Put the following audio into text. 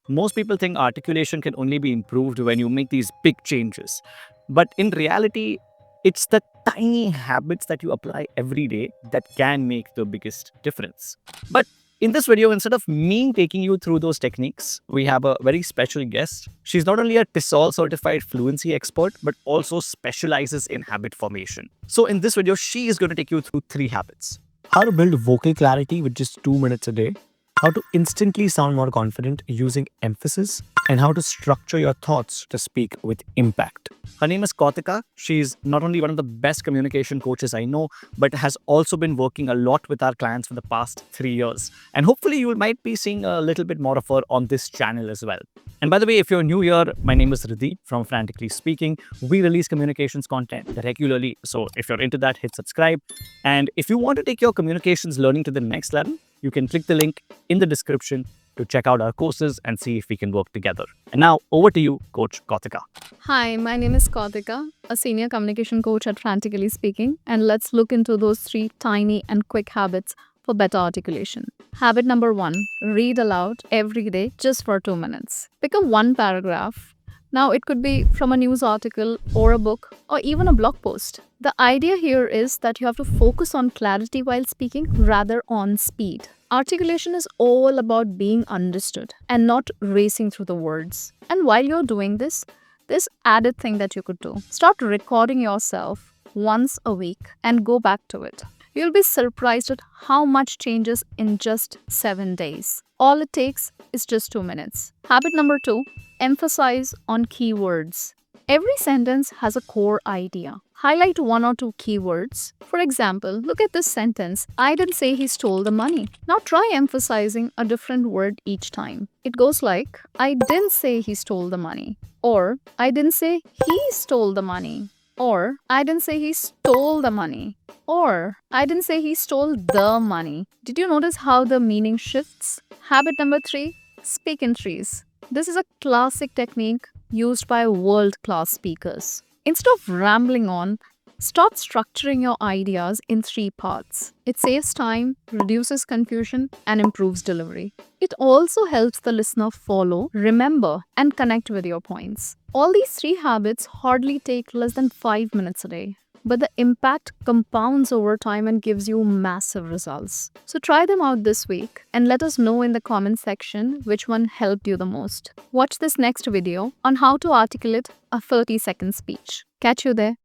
Most people think articulation can only be improved when you make these big changes. But in reality, it's the tiny habits that you apply every day that can make the biggest difference. But in this video, instead of me taking you through those techniques, we have a very special guest. She's not only a TESOL certified fluency expert, but also specializes in habit formation. So in this video, she is going to take you through 3 habits. How to build vocal clarity with just 2 minutes a day, how to instantly sound more confident using emphasis, and how to structure your thoughts to speak with impact. Her name is Kautika. She's not only one of the best communication coaches I know, but has also been working a lot with our clients for the past 3 years. And hopefully, you might be seeing a little bit more of her on this channel as well. And by the way, if you're new here, my name is Riddhi from Frantically Speaking. We release communications content regularly. So if you're into that, hit subscribe. And if you want to take your communications learning to the next level, you can click the link in the description to check out our courses and see if we can work together. And now, over to you, Coach Kautika. Hi, my name is Kautika, a senior communication coach at Frantically Speaking, and let's look into those 3 tiny and quick habits for better articulation. Habit number 1, read aloud every day just for 2 minutes. Pick up one paragraph. Now, it could be from a news article or a book or even a blog post. The idea here is that you have to focus on clarity while speaking rather on speed. Articulation is all about being understood and not racing through the words. And while you're doing this added thing that you could do. Start recording yourself once a week and go back to it. You'll be surprised at how much changes in just 7 days. All it takes is just 2 minutes. Habit number 2, emphasize on keywords. Every sentence has a core idea. Highlight 1 or 2 keywords. For example, look at this sentence. I didn't say he stole the money. Now try emphasizing a different word each time. It goes like, I didn't say he stole the money. Or, I didn't say he stole the money. Or, I didn't say he stole the money. Or, I didn't say he stole the money. Did you notice how the meaning shifts? Habit number 3, speak in threes. This is a classic technique used by world-class speakers. Instead of rambling on, start structuring your ideas in 3 parts. It saves time, reduces confusion, and improves delivery. It also helps the listener follow, remember, and connect with your points. All these 3 habits hardly take less than 5 minutes a day, but the impact compounds over time and gives you massive results. So try them out this week and let us know in the comment section which one helped you the most. Watch this next video on how to articulate a 30-second speech. Catch you there.